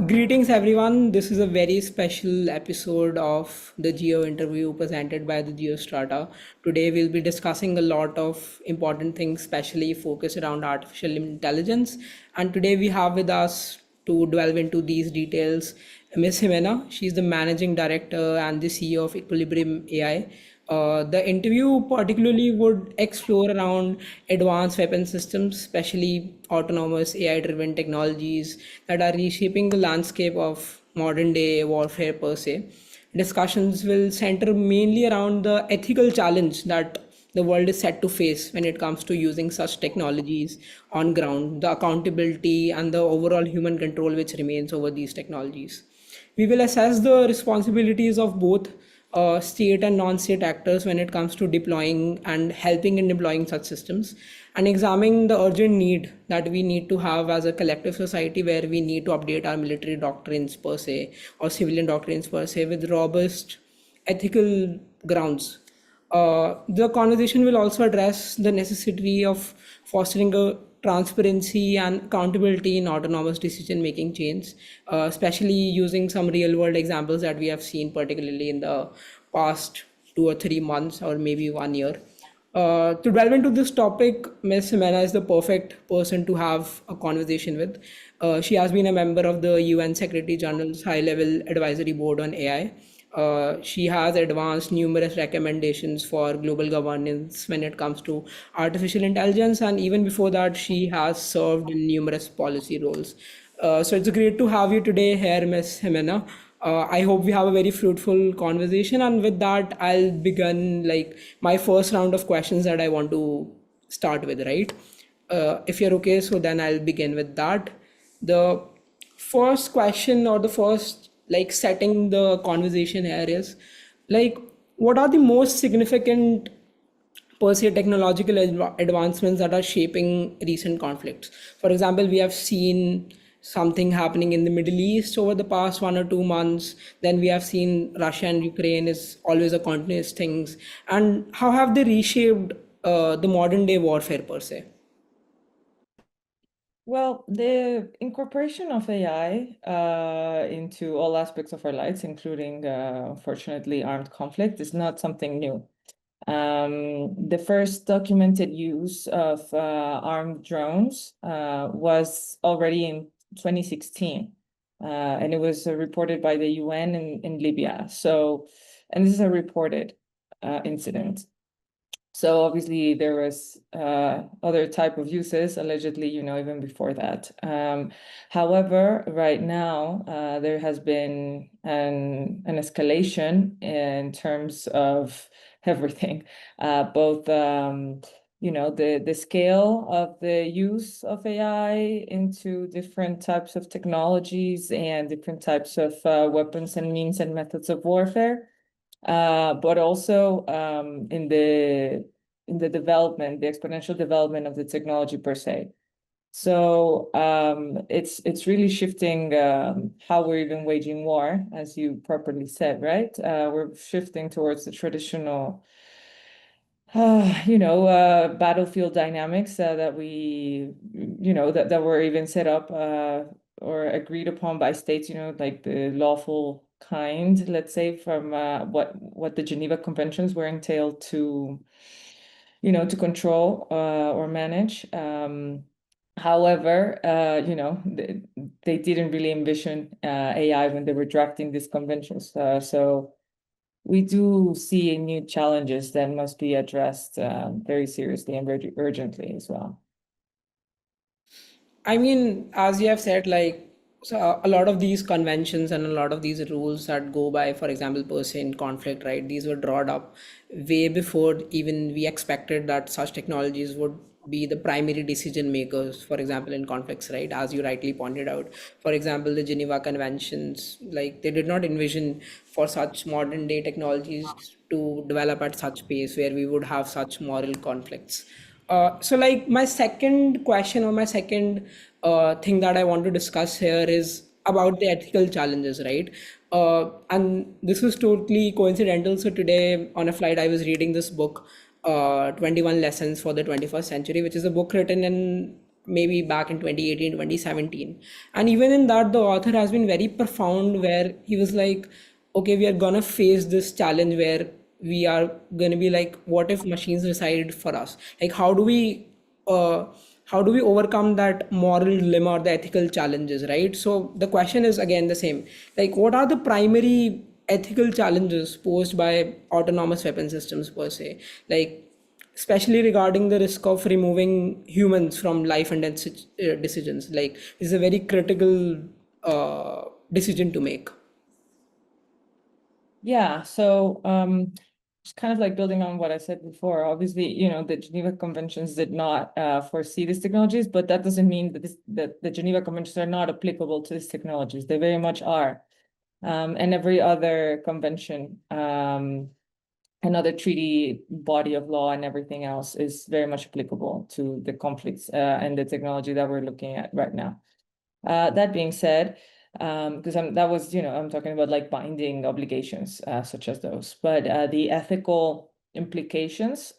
Greetings, everyone. This is a very special episode of the Geo interview presented by the GEOSTRATA. Today, we'll be discussing a lot of important things, especially focused around artificial intelligence. And today, we have with us to delve into these details Miss Jimena. She's the managing director and the CEO of Equilibrium AI. The interview particularly would explore around advanced weapon systems, especially autonomous AI-driven technologies that are reshaping the landscape of modern-day warfare per se. Discussions will center mainly around the ethical challenge that the world is set to face when it comes to using such technologies on ground, the accountability and the overall human control which remains over these technologies. We will assess the responsibilities of both state and non-state actors when it comes to deploying and helping in deploying such systems, and examine the urgent need that we need to have as a collective society where we need to update our military doctrines per se or civilian doctrines per se with robust ethical grounds. The conversation will also address the necessity of fostering a transparency and accountability in autonomous decision making chains, especially using some real world examples that we have seen, particularly in the past 2 or 3 months or maybe 1 year. To delve into this topic, Ms. Jimena is the perfect person to have a conversation with. She has been a member of the UN Secretary General's High Level Advisory Board on AI. She has advanced numerous recommendations for global governance when it comes to artificial intelligence, and even before that, she has served in numerous policy roles. So it's great to have you today here, Ms. Jimena. I hope we have a very fruitful conversation, and with that, I'll begin like my first round of questions that I want to start with. Right? If you're okay, so then I'll begin with that. The first question or the first like setting the conversation here is like what are the most significant per se technological advancements that are shaping recent conflicts. For example, we have seen something happening in the Middle East over the past 1 or 2 months. Then we have seen Russia and Ukraine is always a continuous things. And how have they reshaped the modern day warfare per se? Well, the incorporation of AI into all aspects of our lives, including, unfortunately, armed conflict, is not something new. The first documented use of armed drones was already in 2016, and it was reported by the UN in Libya. And this is a reported incident. So obviously there was other type of uses, allegedly, even before that. However, right now there has been an escalation in terms of everything, both the scale of the use of AI into different types of technologies and different types of weapons and means and methods of warfare. But also in the development, the exponential development of the technology per se. So it's really shifting how we're even waging war, as you properly said, right? We're shifting towards the traditional, battlefield dynamics that we, that were even set up or agreed upon by states, like the lawful kind, let's say, from what the Geneva Conventions were entailed to control or manage. However, they didn't really envision AI when they were drafting these conventions. So we do see new challenges that must be addressed very seriously and very urgently as well. I mean, as you have said, like, so a lot of these conventions and a lot of these rules that go by, for example, per se in conflict, right? These were drawn up way before even we expected that such technologies would be the primary decision makers, for example, in conflicts, right? As you rightly pointed out. For example, the Geneva Conventions, like they did not envision for such modern day technologies to develop at such pace where we would have such moral conflicts. So like my second question or my second thing that I want to discuss here is about the ethical challenges, right? And this was totally coincidental. So today on a flight, I was reading this book, 21 Lessons for the 21st Century, which is a book written in maybe back in 2018, 2017. And even in that, the author has been very profound, where he was like, okay, we are gonna face this challenge where we are gonna be like, what if machines decide for us? Like, uh, how do we overcome that moral dilemma or the ethical challenges, right? So the question is again the same, like, what are the primary ethical challenges posed by autonomous weapon systems per se, like especially regarding the risk of removing humans from life and death decisions? Like, this is a very critical decision to make. Yeah, so it's kind of like building on what I said before. Obviously, the Geneva Conventions did not foresee these technologies, but that doesn't mean that the Geneva Conventions are not applicable to these technologies. They very much are. And every other convention, another treaty body of law and everything else is very much applicable to the conflicts and the technology that we're looking at right now. That being said, because I'm talking about like binding obligations such as those, but the ethical implications,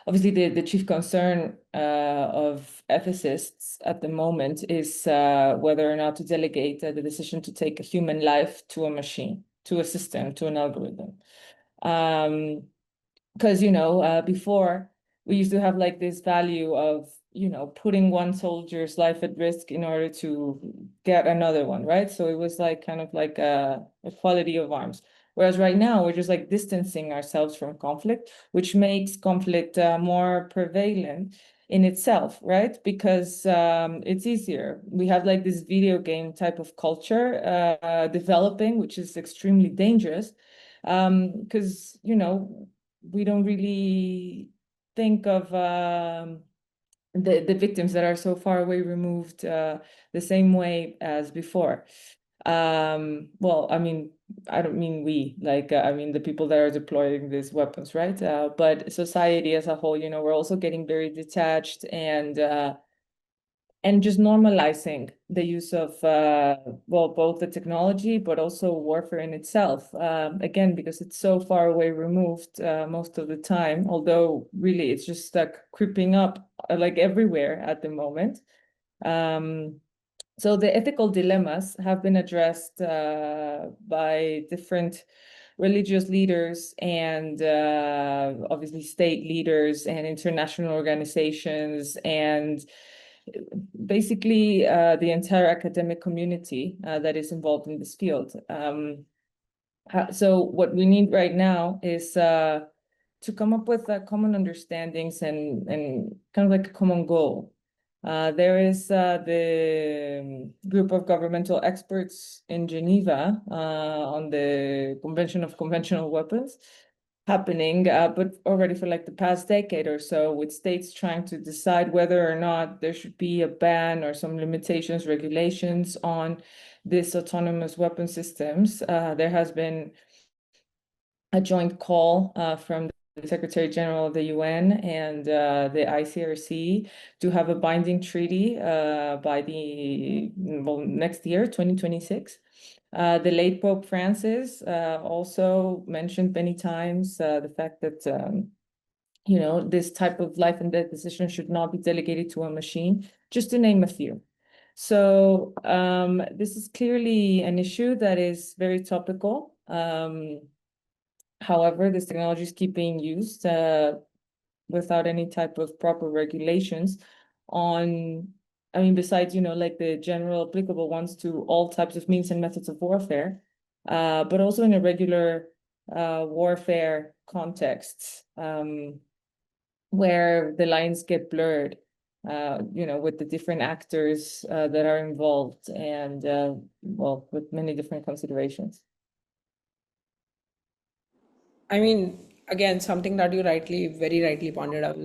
obviously the chief concern of ethicists at the moment is whether or not to delegate the decision to take a human life to a machine, to a system, to an algorithm. Because before we used to have like this value of putting one soldier's life at risk in order to get another one, right? So it was like kind of like a equality of arms, whereas right now we're just like distancing ourselves from conflict, which makes conflict more prevalent in itself, right? Because it's easier. We have like this video game type of culture developing, which is extremely dangerous, because we don't really think of the victims that are so far away removed the same way as before. Well, I mean, I don't mean we, like, I mean the people that are deploying these weapons, right? But society as a whole, we're also getting very detached and just normalizing the use of both the technology but also warfare in itself, again because it's so far away removed most of the time, although really it's just like creeping up like everywhere at the moment. So the ethical dilemmas have been addressed by different religious leaders and obviously state leaders and international organizations and basically the entire academic community that is involved in this field. So what we need right now is to come up with common understandings and kind of like a common goal. There is the group of governmental experts in Geneva on the Convention of Conventional Weapons happening, but already for like the past decade or so, with states trying to decide whether or not there should be a ban or some limitations, regulations on these autonomous weapon systems. There has been a joint call from the Secretary General of the UN and the ICRC to have a binding treaty by next year, 2026. The late Pope Francis also mentioned many times the fact that this type of life and death decision should not be delegated to a machine, just to name a few. So this is clearly an issue that is very topical. However, this technology is keep being used without any type of proper regulations on, I mean, besides, like the general applicable ones to all types of means and methods of warfare, but also in a regular warfare context, where the lines get blurred, with the different actors that are involved and, with many different considerations. I mean, again, something that you very rightly pointed out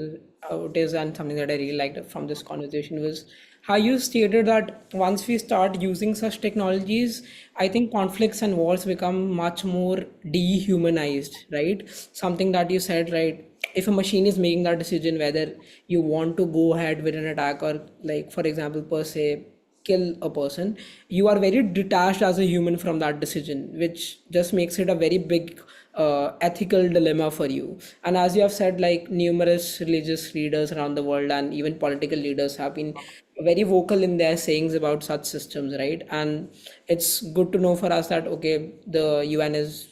is, and something that I really liked from this conversation was how you stated that once we start using such technologies, I think conflicts and wars become much more dehumanized, right? Something that you said, right? If a machine is making that decision whether you want to go ahead with an attack or, like, for example, per se, kill a person, you are very detached as a human from that decision, which just makes it a very big ethical dilemma for you. And as you have said, like numerous religious leaders around the world and even political leaders have been very vocal in their sayings about such systems, right? And it's good to know for us that okay, the UN is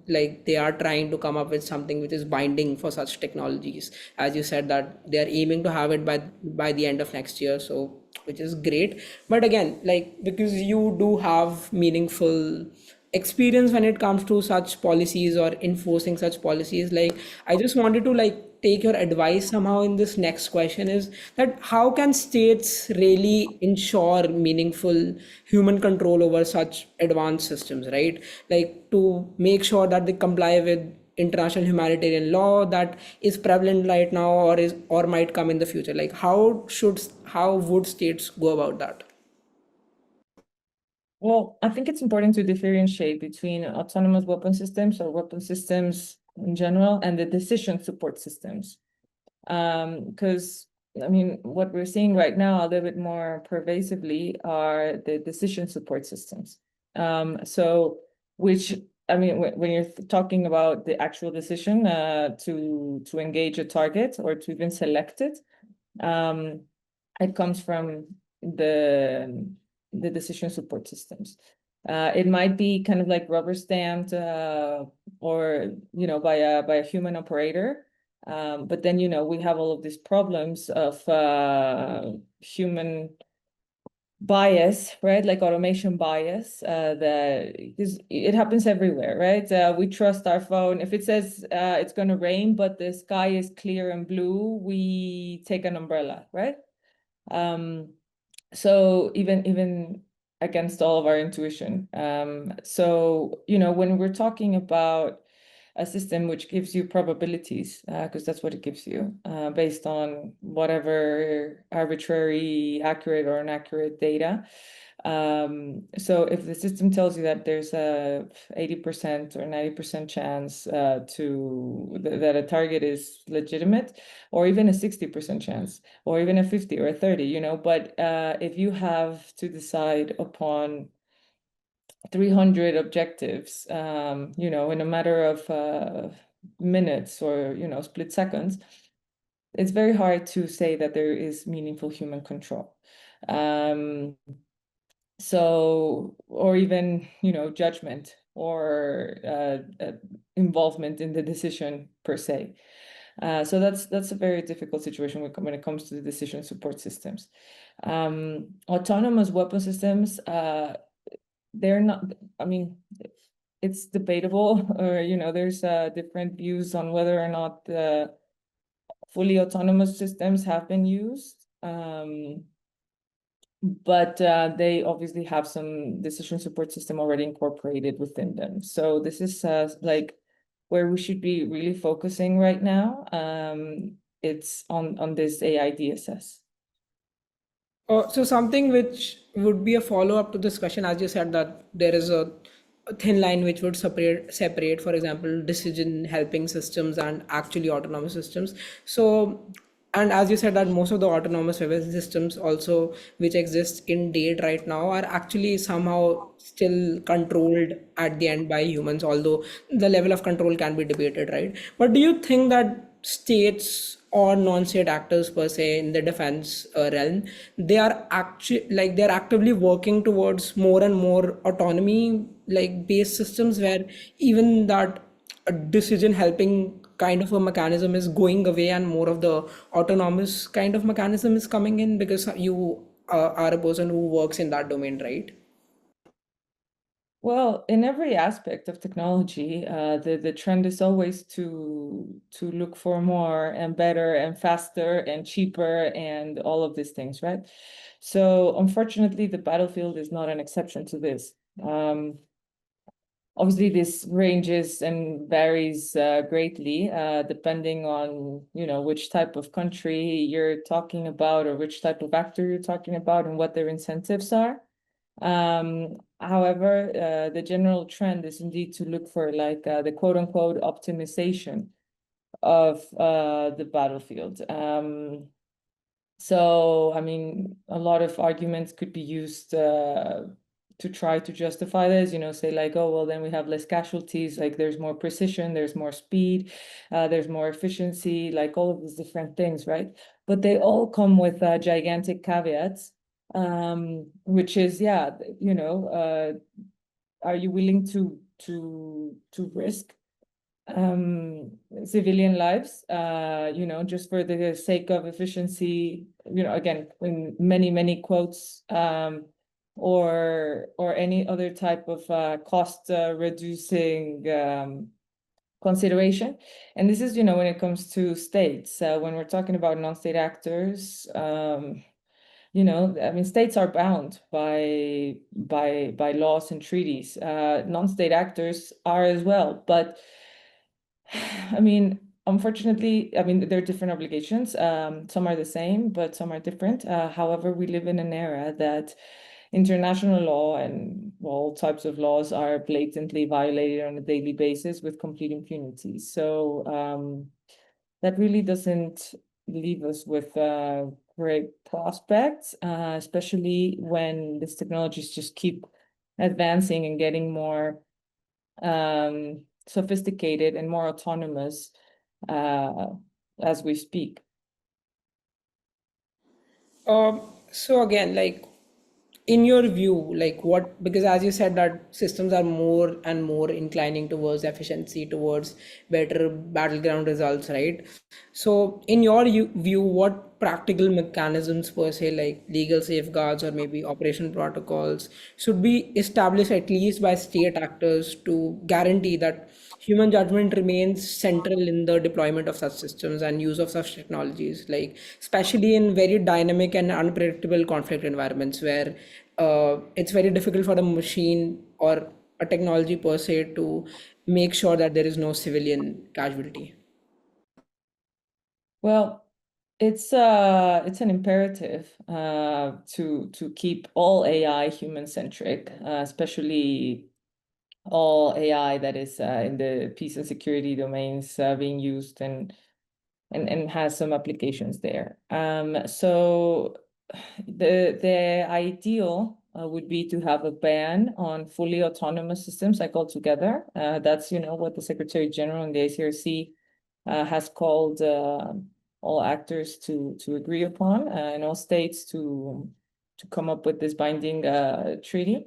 like they are trying to come up with something which is binding for such technologies. As you said that they are aiming to have it by the end of next year, so which is great. But again, like because you do have meaningful experience when it comes to such policies or enforcing such policies, like I just wanted to like take your advice somehow in this next question is that how can states really ensure meaningful human control over such advanced systems, right? Like to make sure that they comply with international humanitarian law that is prevalent right now or is or might come in the future. Like how would states go about that? Well, I think it's important to differentiate between autonomous weapon systems or weapon systems in general and the decision support systems. Because I mean, what we're seeing right now a little bit more pervasively are the decision support systems. So, which I mean, when you're talking about the actual decision to engage a target or to even select it, um, it comes from the the decision support systems. It might be kind of like rubber stamped or by a human operator. But then we have all of these problems of human bias, right? Like automation bias, that is it happens everywhere, right? We trust our phone. If it says it's going to rain, but the sky is clear and blue, we take an umbrella, right? Um, so even against all of our intuition. So when we're talking about a system which gives you probabilities, because that's what it gives you, based on whatever arbitrary, accurate or inaccurate data. So if the system tells you that there's a 80% or 90% chance that a target is legitimate, or even a 60% chance, or even a 50 or a 30, but if you have to decide upon 300 objectives, in a matter of minutes or, split seconds, it's very hard to say that there is meaningful human control. Um, or even, judgment or involvement in the decision per se. So that's a very difficult situation when it comes to the decision support systems. Autonomous weapon systems, they're not, I mean, it's debatable, or, there's different views on whether or not the fully autonomous systems have been used. But they obviously have some decision support system already incorporated within them. So this is like where we should be really focusing right now. It's on this AI DSS. So something which would be a follow-up to this question, as you said that there is a thin line which would separate, for example, decision helping systems and actually autonomous systems. So, and as you said that most of the autonomous weapon systems also which exist in date right now are actually somehow still controlled at the end by humans, although the level of control can be debated, right? But do you think that states or non-state actors per se in the defense realm, they are actually like they're actively working towards more and more autonomy like based systems where even that decision helping kind of a mechanism is going away and more of the autonomous kind of mechanism is coming in because you are a person who works in that domain, right? Well, in every aspect of technology, the trend is always to look for more and better and faster and cheaper and all of these things, right? So unfortunately, the battlefield is not an exception to this. Obviously, this ranges and varies greatly depending on which type of country you're talking about or which type of actor you're talking about and what their incentives are. However, the general trend is indeed to look for like the quote unquote optimization of the battlefield. So, I mean, a lot of arguments could be used to try to justify this, say like, oh, well, then we have less casualties, like there's more precision, there's more speed, there's more efficiency, like all of these different things, right? But they all come with gigantic caveats, which is, yeah, are you willing to risk civilian lives, just for the sake of efficiency, again, in many quotes, or any other type of cost reducing consideration. And this is, when it comes to states, when we're talking about non-state actors, I mean, states are bound by laws and treaties. Non-state actors are as well, but I mean, unfortunately, I mean, there are different obligations. Some are the same, but some are different. However, we live in an era that international law and all types of laws are blatantly violated on a daily basis with complete impunity. So that really doesn't leave us with great prospects, especially when these technologies just keep advancing and getting more sophisticated and more autonomous uh, as we speak. So again, like in your view, like what, because as you said that systems are more and more inclining towards efficiency, towards better battleground results, right? So in your view, what practical mechanisms per se, like legal safeguards or maybe operation protocols, should be established at least by state actors to guarantee that human judgment remains central in the deployment of such systems and use of such technologies, like especially in very dynamic and unpredictable conflict environments where it's very difficult for a machine or a technology per se to make sure that there is no civilian casualty. Well, it's an imperative to keep all AI human centric, especially all AI that is in the peace and security domains being used and has some applications there. So the ideal would be to have a ban on fully autonomous systems like altogether. That's what the Secretary General and the ACRC has called all actors to agree upon, and all states to come up with this binding treaty.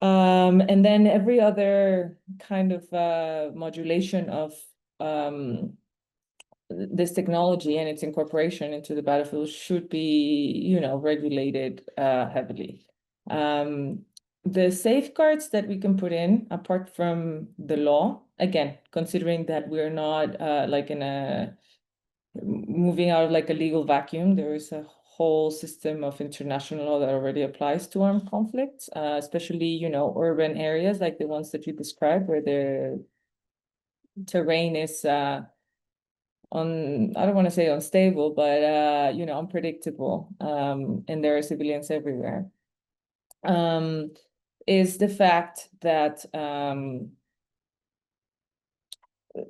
And then every other kind of modulation of this technology and its incorporation into the battlefield should be, regulated heavily. The safeguards that we can put in, apart from the law, again, considering that we're not like in a moving out of like a legal vacuum, there is a whole system of international law that already applies to armed conflicts, especially, urban areas like the ones that you described, where the terrain is I don't want to say unstable, but unpredictable, and there are civilians everywhere, is the fact that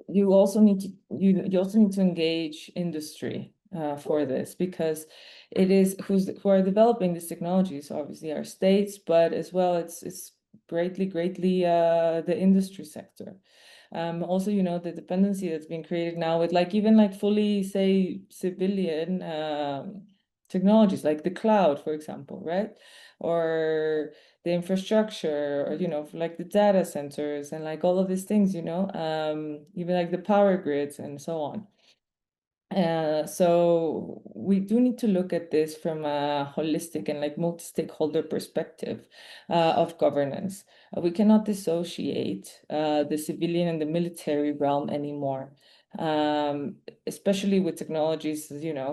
you also need to engage industry for this, because it is who are developing these technologies obviously are states, but as well it's greatly the industry sector. Also, the dependency that's being created now with like even like fully, say, civilian technologies like the cloud, for example, right? Or the infrastructure, or like the data centers and like all of these things, even like the power grids and so on. So we do need to look at this from a holistic and like multi-stakeholder perspective of governance. We cannot dissociate the civilian and the military realm anymore, especially with technologies,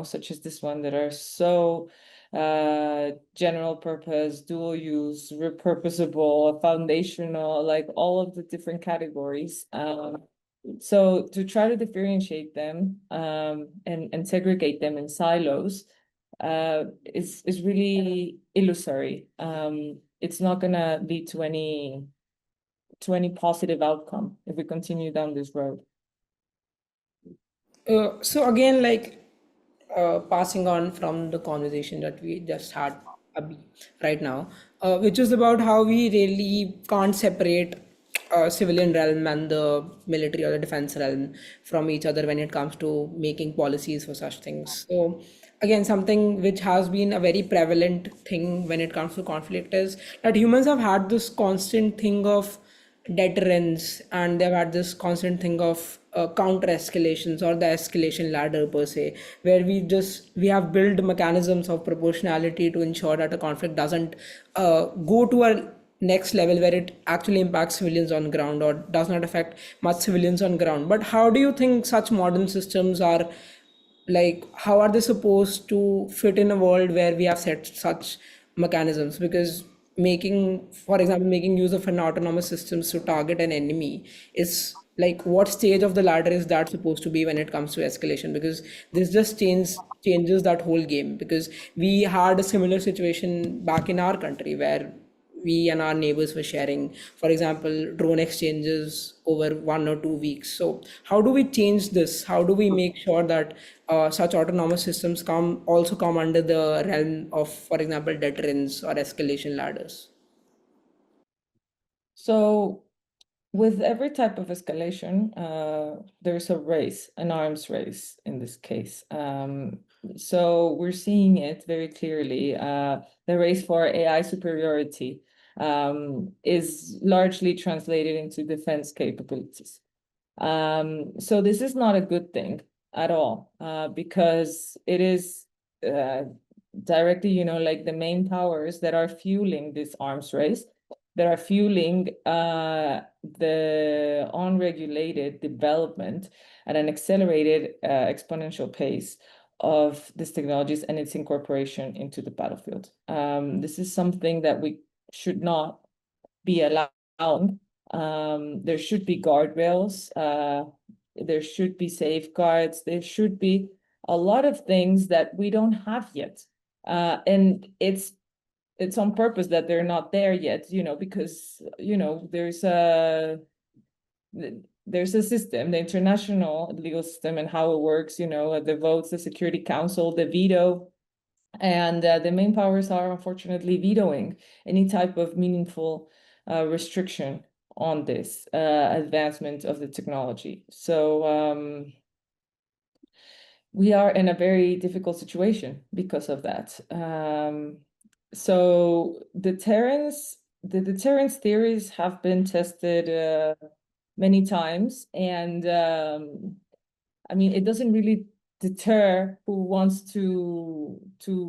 such as this one, that are so general purpose, dual use, repurposable, foundational, like all of the different categories. So to try to differentiate them and segregate them in silos is really illusory. It's not gonna lead to any positive outcome if we continue down this road. So again, like passing on from the conversation that we just had, Abhi right now, which is about how we really can't separate civilian realm and the military or the defense realm from each other when it comes to making policies for such things. So again, something which has been a very prevalent thing when it comes to conflict is that humans have had this constant thing of deterrence, and they've had this constant thing of counter escalations or the escalation ladder per se, where we have built mechanisms of proportionality to ensure that a conflict doesn't go to a next level where it actually impacts civilians on ground or does not affect much civilians on ground. But how do you think such modern systems are, like, how are they supposed to fit in a world where we have set such mechanisms? Because making, for example, making use of an autonomous systems to target an enemy is like, what stage of the ladder is that supposed to be when it comes to escalation? Because this just changes that whole game. Because we had a similar situation back in our country where we and our neighbors were sharing, for example, drone exchanges over 1 or 2 weeks. So how do we change this? How do we make sure that such autonomous systems come under the realm of, for example, deterrence or escalation ladders? So with every type of escalation, there's a race, an arms race in this case. So we're seeing it very clearly. The race for AI superiority is largely translated into defense capabilities. So this is not a good thing at all, because it is uh, directly, like the main powers that are fueling this arms race, that are fueling the unregulated development at an accelerated exponential pace of these technologies and its incorporation into the battlefield. This is something that we should not be allowed. There should be guardrails. There should be safeguards. There should be a lot of things that we don't have yet. And it's on purpose that they're not there yet, because, there's a system, the international legal system and how it works, the votes, the Security Council, the veto, and the main powers are unfortunately vetoing any type of meaningful restriction on this advancement of the technology. So we are in a very difficult situation because of that. So the deterrence theories have been tested many times, and I mean, it doesn't really deter who wants to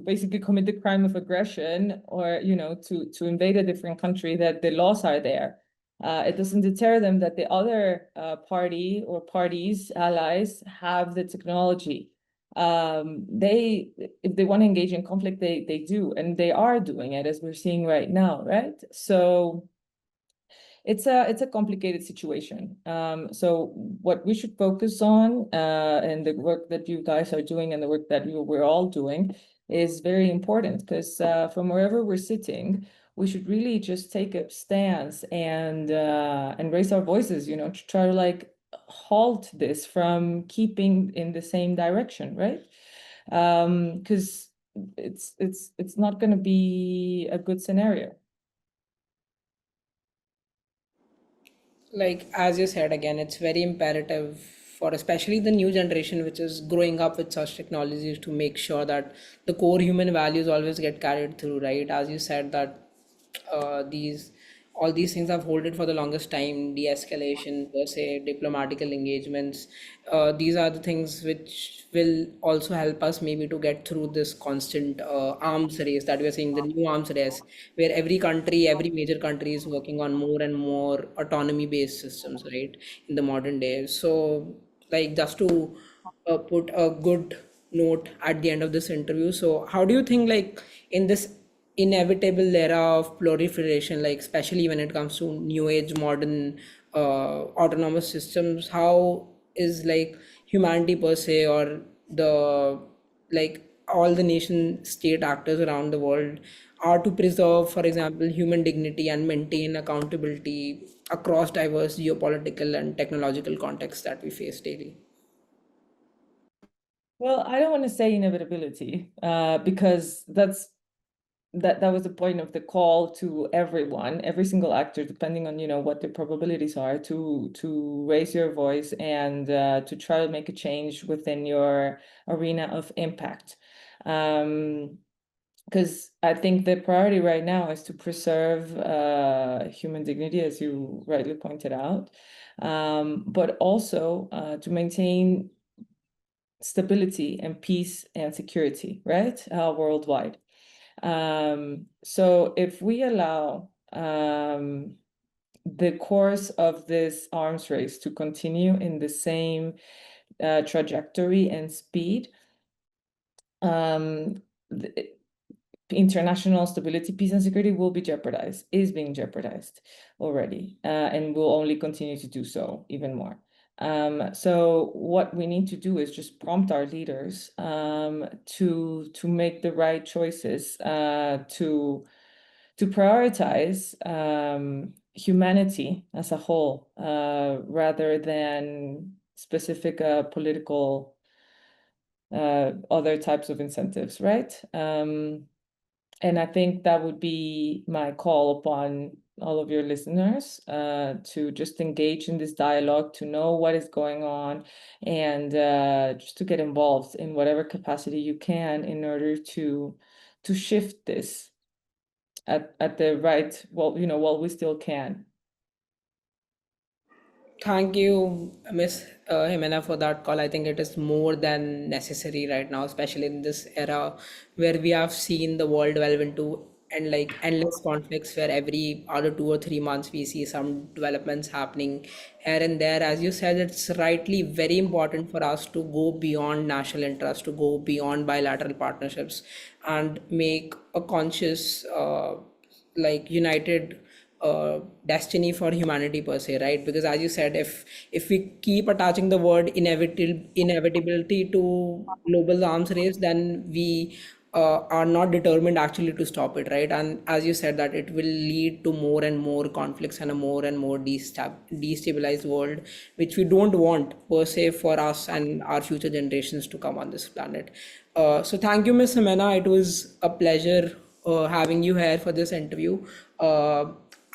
basically commit the crime of aggression, or to invade a different country, that the laws are there. It doesn't deter them that the other party or parties, allies, have the technology. They, if they want to engage in conflict, they do, and they are doing it, as we're seeing right now, right? So it's a complicated situation. So what we should focus on, and the work that you guys are doing and the work that we're all doing, is very important, because from wherever we're sitting, we should really just take a stance and raise our voices, to try to like halt this from keeping in the same direction, right? Because it's not going to be a good scenario. Like, as you said, again, it's very imperative for especially the new generation which is growing up with such technologies to make sure that the core human values always get carried through, right? As you said, that these all these things have holded for the longest time: de-escalation per se, diplomatical engagements. These are the things which will also help us maybe to get through this constant arms race that we are seeing, the new arms race, where every major country is working on more and more autonomy based systems, right, in the modern days. So, like, just to put a good note at the end of this interview, so how do you think, like, in this inevitable era of proliferation, like especially when it comes to new age modern autonomous systems, how is, like, humanity per se, or the, like, all the nation state actors around the world are to preserve, for example, human dignity and maintain accountability across diverse geopolitical and technological contexts that we face daily? Well, I don't want to say inevitability, because that's that was the point of the call to everyone, every single actor, depending on what their probabilities are, to raise your voice and to try to make a change within your arena of impact. Because I think the priority right now is to preserve human dignity, as you rightly pointed out, but also to maintain stability and peace and security, right, worldwide. So if we allow the course of this arms race to continue in the same trajectory and speed, international stability, peace, and security will be jeopardized, is being jeopardized already, and will only continue to do so even more. So what we need to do is just prompt our leaders to make the right choices, to prioritize humanity as a whole, rather than specific political other types of incentives, right? And I think that would be my call upon all of your listeners to just engage in this dialogue, to know what is going on, and just to get involved in whatever capacity you can in order to shift this at the right, while we still can. Thank you, Miss Jimena, for that call. I think it is more than necessary right now, especially in this era where we have seen the world delve into and like endless conflicts where every other 2 or 3 months we see some developments happening here and there. As you said, it's rightly very important for us to go beyond national interest, to go beyond bilateral partnerships and make a conscious, united destiny for humanity per se, right? Because as you said, if we keep attaching the word inevitability to global arms race, then we are not determined actually to stop it, right? And as you said, that it will lead to more and more conflicts and a more and more destabilized world, which we don't want per se for us and our future generations to come on this planet. So thank you, Miss Semena. It was a pleasure having you here for this interview. Uh,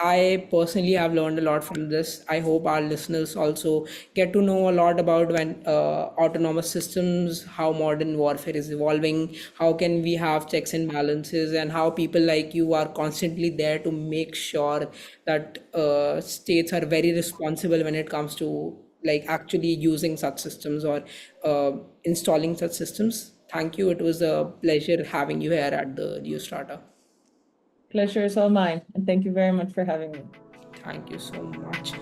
I personally have learned a lot from this. I hope our listeners also get to know a lot about when autonomous systems, how modern warfare is evolving, how can we have checks and balances, and how people like you are constantly there to make sure that states are very responsible when it comes to like actually using such systems or installing such systems. Thank you. It was a pleasure having you here at the GeoStrata. Pleasure is all mine, and thank you very much for having me. Thank you so much.